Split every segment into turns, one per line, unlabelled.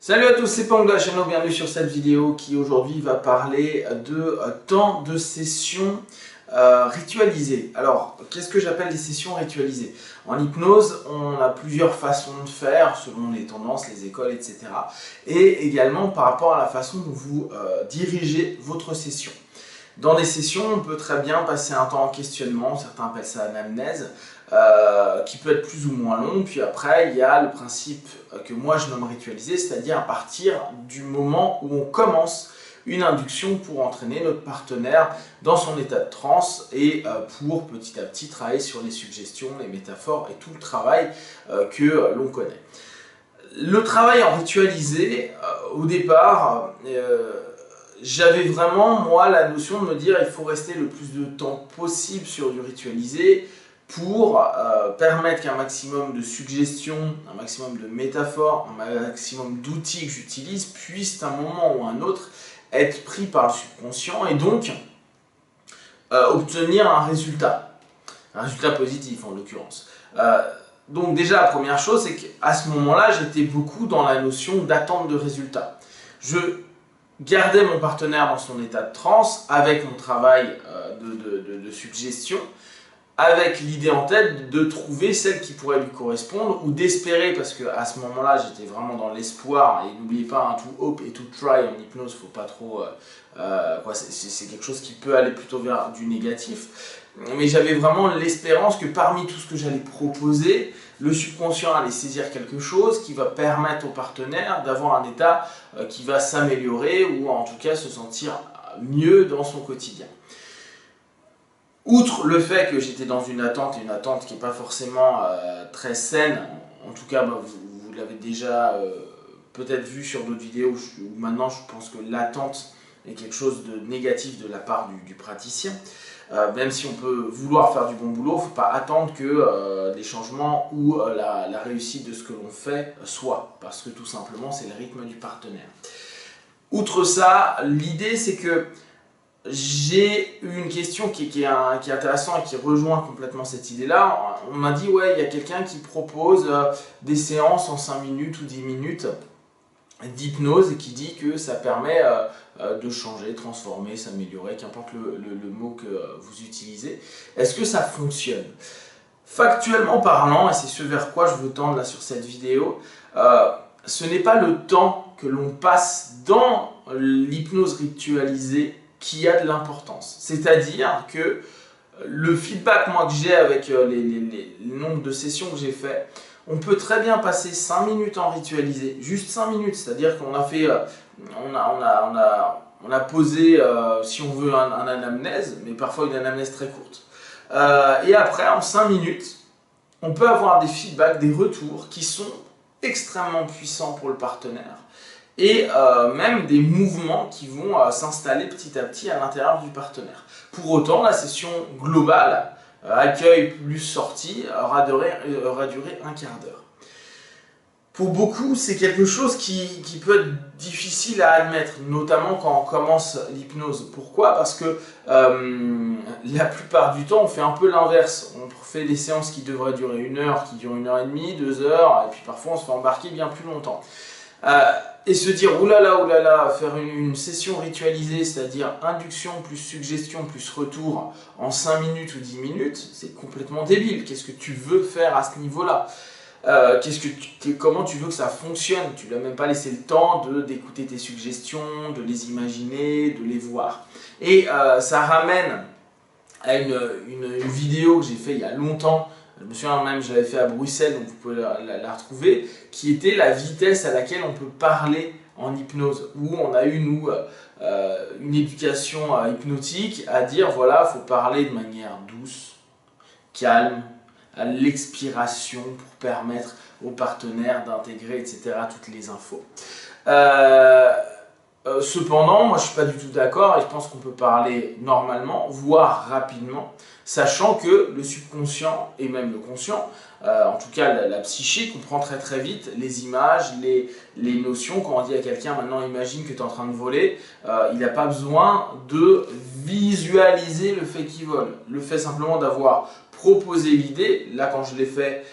Salut à tous, c'est Pang de la chaîne, bienvenue sur cette vidéo qui aujourd'hui va parler de temps de session ritualisé. Alors, qu'est-ce que j'appelle des sessions ritualisées? En hypnose, on a plusieurs façons de faire selon les tendances, les écoles, etc. Et également par rapport à la façon dont vous dirigez votre session. Dans les sessions, on peut très bien passer un temps en questionnement, certains appellent ça anamnèse, qui peut être plus ou moins long. Puis après, il y a le principe que moi je nomme ritualisé, c'est-à-dire à partir du moment où on commence une induction pour entraîner notre partenaire dans son état de transe et pour petit à petit travailler sur les suggestions, les métaphores et tout le travail que l'on connaît. Le travail en ritualisé, au départ, j'avais vraiment, moi, la notion de me dire il faut rester le plus de temps possible sur du ritualisé pour permettre qu'un maximum de suggestions, un maximum de métaphores, un maximum d'outils que j'utilise puissent à un moment ou à un autre être pris par le subconscient et donc obtenir un résultat positif en l'occurrence. Donc déjà, la première chose, c'est qu'à ce moment-là, j'étais beaucoup dans la notion d'attente de résultat. Je gardais mon partenaire dans son état de transe avec mon travail de suggestion, avec l'idée en tête de trouver celle qui pourrait lui correspondre ou d'espérer, parce qu'à ce moment-là j'étais vraiment dans l'espoir, et n'oubliez pas, to hope et to try en hypnose, faut pas trop, c'est quelque chose qui peut aller plutôt vers du négatif, mais j'avais vraiment l'espérance que parmi tout ce que j'allais proposer, le subconscient allait saisir quelque chose qui va permettre au partenaire d'avoir un état qui va s'améliorer ou en tout cas se sentir mieux dans son quotidien. Outre le fait que j'étais dans une attente, et une attente qui n'est pas forcément très saine, en tout cas vous l'avez déjà peut-être vu sur d'autres vidéos, où maintenant je pense que l'attente est quelque chose de négatif de la part du praticien. Même si on peut vouloir faire du bon boulot, il ne faut pas attendre que les changements ou la réussite de ce que l'on fait soit, parce que tout simplement c'est le rythme du partenaire. Outre ça, l'idée c'est que j'ai eu une question qui est intéressante et qui rejoint complètement cette idée-là. On m'a dit, ouais, il y a quelqu'un qui propose des séances en 5 minutes ou 10 minutes d'hypnose et qui dit que ça permet de changer, transformer, s'améliorer, qu'importe le mot que vous utilisez. Est-ce que ça fonctionne? Factuellement parlant, et c'est ce vers quoi je veux tendre là sur cette vidéo, ce n'est pas le temps que l'on passe dans l'hypnose ritualisée qui a de l'importance. C'est-à-dire que le feedback moi que j'ai avec les nombres de sessions que j'ai fait, on peut très bien passer 5 minutes en ritualisé, juste 5 minutes, c'est-à-dire qu'on a fait, on a posé, si on veut, un anamnèse, mais parfois une anamnèse très courte. Et après, en 5 minutes, on peut avoir des feedbacks, des retours qui sont extrêmement puissants pour le partenaire et même des mouvements qui vont s'installer petit à petit à l'intérieur du partenaire. Pour autant, la session globale, accueil plus sortie, aura duré un quart d'heure. Pour beaucoup, c'est quelque chose qui peut être difficile à admettre, notamment quand on commence l'hypnose. Pourquoi? Parce que la plupart du temps, on fait un peu l'inverse. On fait des séances qui devraient durer 1 heure, qui durent 1h30, 2 heures, et puis parfois on se fait embarquer bien plus longtemps. Et se dire oulala, faire une session ritualisée, c'est-à-dire induction plus suggestion plus retour en 5 minutes ou 10 minutes, c'est complètement débile. Qu'est-ce que tu veux faire à ce niveau-là? Comment tu veux que ça fonctionne? Tu ne lui as même pas laissé le temps d'écouter tes suggestions, de les imaginer, de les voir. Et ça ramène à une vidéo que j'ai fait il y a longtemps. Je me souviens même, je l'avais fait à Bruxelles, donc vous pouvez la retrouver, qui était la vitesse à laquelle on peut parler en hypnose, où on a eu, nous, une éducation hypnotique à dire, voilà, il faut parler de manière douce, calme, à l'expiration pour permettre au partenaire d'intégrer, etc., toutes les infos. Cependant, moi je ne suis pas du tout d'accord et je pense qu'on peut parler normalement, voire rapidement. sachant que le subconscient et même le conscient, en tout cas la psyché, comprend très très vite les images, les notions. Quand on dit à quelqu'un maintenant imagine que tu es en train de voler, il n'a pas besoin de visualiser le fait qu'il vole. Le fait simplement d'avoir proposé l'idée, là quand je l'ai fait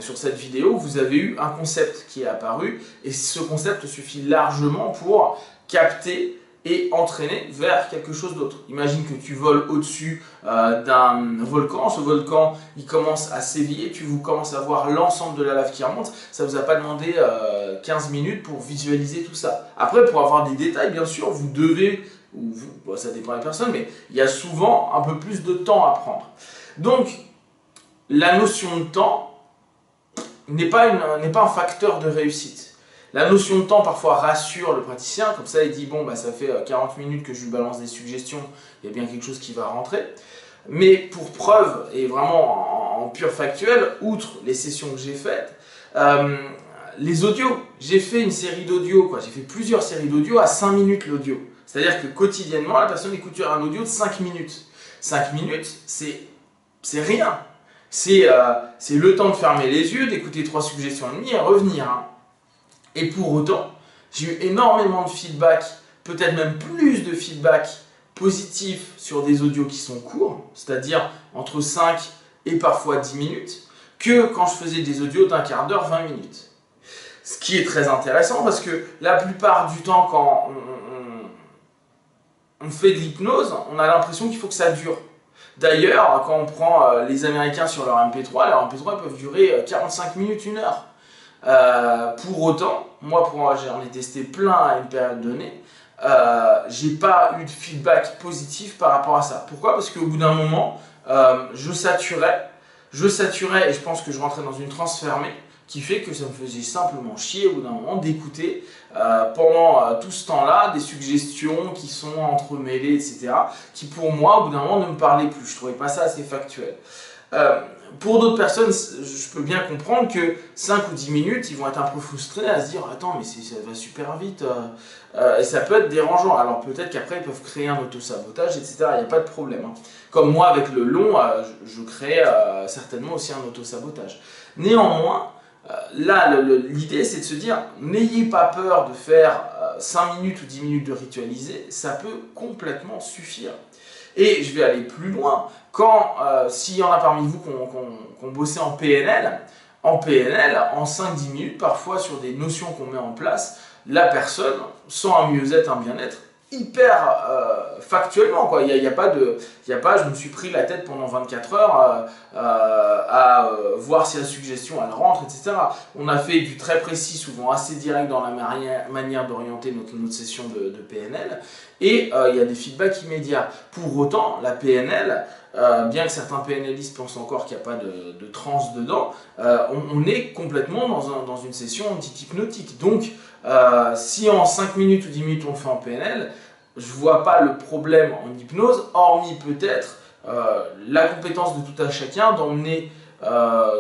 sur cette vidéo, vous avez eu un concept qui est apparu et ce concept suffit largement pour capter et entraîner vers quelque chose d'autre. Imagine que tu voles au-dessus d'un volcan, ce volcan il commence à s'éveiller, vous commencez à voir l'ensemble de la lave qui remonte, ça ne vous a pas demandé 15 minutes pour visualiser tout ça. Après, pour avoir des détails, bien sûr, vous devez, ou vous, bon, ça dépend des personnes, mais il y a souvent un peu plus de temps à prendre. Donc, la notion de temps n'est pas un facteur de réussite. La notion de temps parfois rassure le praticien, comme ça il dit bon bah ça fait 40 minutes que je lui balance des suggestions, il y a bien quelque chose qui va rentrer. Mais pour preuve, et vraiment en pur factuel, outre les sessions que j'ai faites, les audios, j'ai fait une série d'audios, j'ai fait plusieurs séries d'audios à 5 minutes l'audio. C'est-à-dire que quotidiennement la personne écoute un audio de 5 minutes. 5 minutes, c'est rien. C'est le temps de fermer les yeux, d'écouter 3 suggestions et demie et revenir. Hein. Et pour autant, j'ai eu énormément de feedback, peut-être même plus de feedback positif sur des audios qui sont courts, c'est-à-dire entre 5 et parfois 10 minutes, que quand je faisais des audios d'un quart d'heure, 20 minutes. Ce qui est très intéressant parce que la plupart du temps, quand on fait de l'hypnose, on a l'impression qu'il faut que ça dure. D'ailleurs, quand on prend les Américains sur leur MP3, leurs MP3 peuvent durer 45 minutes, 1 heure. Pour autant, moi j'en ai testé plein à une période donnée, j'ai pas eu de feedback positif par rapport à ça. Pourquoi? Parce qu'au bout d'un moment, je saturais et je pense que je rentrais dans une transe fermée qui fait que ça me faisait simplement chier au bout d'un moment d'écouter pendant tout ce temps-là des suggestions qui sont entremêlées, etc. qui pour moi au bout d'un moment ne me parlaient plus. Je trouvais pas ça assez factuel. Pour d'autres personnes, je peux bien comprendre que 5 ou 10 minutes, ils vont être un peu frustrés à se dire « Attends, mais ça va super vite et ça peut être dérangeant. Alors peut-être qu'après, ils peuvent créer un autosabotage, etc. Il n'y a pas de problème. Hein. Comme moi, avec le long, je crée certainement aussi un autosabotage. Néanmoins, là, l'idée, c'est de se dire « N'ayez pas peur de faire 5 minutes ou 10 minutes de ritualiser, ça peut complètement suffire. » Et je vais aller plus loin, s'il y en a parmi vous qui ont bossé en PNL, en 5-10 minutes, parfois sur des notions qu'on met en place, la personne sent un mieux-être, un bien-être hyper factuellement. Quoi. Il y a pas je me suis pris la tête pendant 24 heures à voir si la suggestion elle rentre, etc. On a fait du très précis, souvent assez direct dans la manière d'orienter notre session de PNL. Et il y a des feedbacks immédiats. Pour autant, la PNL, bien que certains PNListes pensent encore qu'il n'y a pas de transe dedans, on est complètement dans une session dite hypnotique. Donc, si en 5 minutes ou 10 minutes on le fait en PNL, je ne vois pas le problème en hypnose, hormis peut-être la compétence de tout un chacun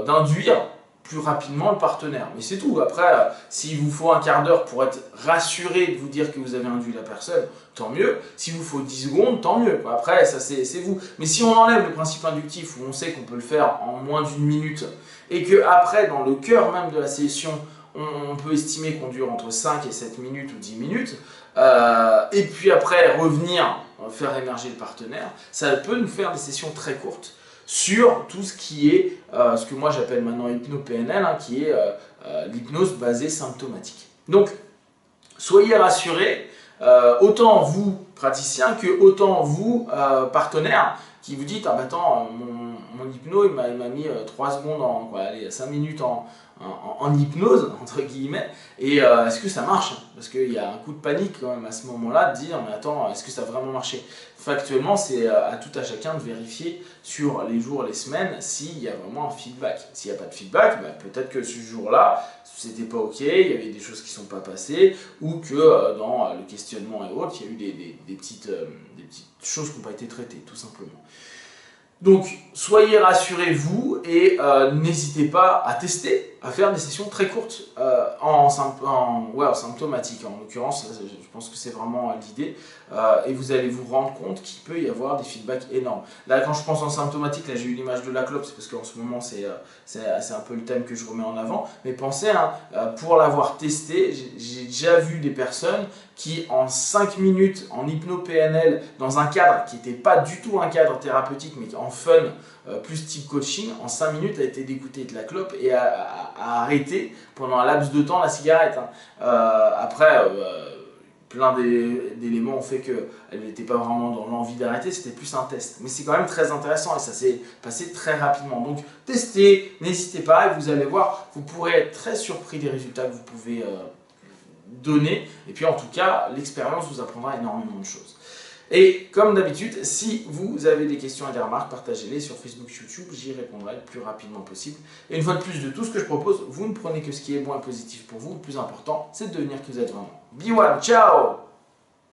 d'induire plus rapidement le partenaire. Mais c'est tout. Après, s'il vous faut un quart d'heure pour être rassuré de vous dire que vous avez induit la personne, tant mieux. S'il vous faut 10 secondes, tant mieux. Après, ça c'est vous. Mais si on enlève le principe inductif où on sait qu'on peut le faire en moins d'1 minute et qu'après, dans le cœur même de la session, on peut estimer qu'on dure entre 5 et 7 minutes ou 10 minutes, et puis après revenir faire émerger le partenaire, ça peut nous faire des sessions très courtes sur tout ce qui est, ce que moi j'appelle maintenant hypno-PNL, hein, qui est l'hypnose basée symptomatique. Donc, soyez rassurés, autant vous, praticiens, que autant vous, partenaires, qui vous dites « Ah bah attends, mon hypno, il m'a mis 3 secondes, 5 minutes en hypnose, entre guillemets, et est-ce que ça marche ?» Parce qu'il y a un coup de panique quand même à ce moment-là, de dire « Mais attends, est-ce que ça a vraiment marché ?» Factuellement, c'est à tout à chacun de vérifier sur les jours, les semaines, s'il y a vraiment un feedback. S'il n'y a pas de feedback, bah, peut-être que ce jour-là, c'était pas ok, il y avait des choses qui ne sont pas passées, ou que dans le questionnement et autres, il y a eu des petites choses qui n'ont pas été traitées, tout simplement. Donc, soyez rassurés vous et n'hésitez pas à tester, à faire des sessions très courtes en symptomatique. En l'occurrence, je pense que c'est vraiment l'idée. Et vous allez vous rendre compte qu'il peut y avoir des feedbacks énormes. Là, quand je pense en symptomatique, là j'ai eu l'image de la clope, c'est parce qu'en ce moment c'est un peu le thème que je remets en avant. Mais pensez, hein, pour l'avoir testé, j'ai déjà vu des personnes qui en 5 minutes en hypno-PNL, dans un cadre qui n'était pas du tout un cadre thérapeutique, mais en fun, plus type coaching, en 5 minutes a été dégoûté de la clope et a arrêté pendant un laps de temps la cigarette. Hein. Après, plein d'éléments ont fait qu'elle n'était pas vraiment dans l'envie d'arrêter, c'était plus un test. Mais c'est quand même très intéressant et ça s'est passé très rapidement. Donc testez, n'hésitez pas et vous allez voir, vous pourrez être très surpris des résultats que vous pouvez donner. Et puis en tout cas, l'expérience vous apprendra énormément de choses. Et comme d'habitude, si vous avez des questions et des remarques, partagez-les sur Facebook, YouTube, j'y répondrai le plus rapidement possible. Et une fois de plus, de tout ce que je propose, vous ne prenez que ce qui est bon et positif pour vous. Le plus important, c'est de devenir qui vous êtes vraiment. Be one, ciao!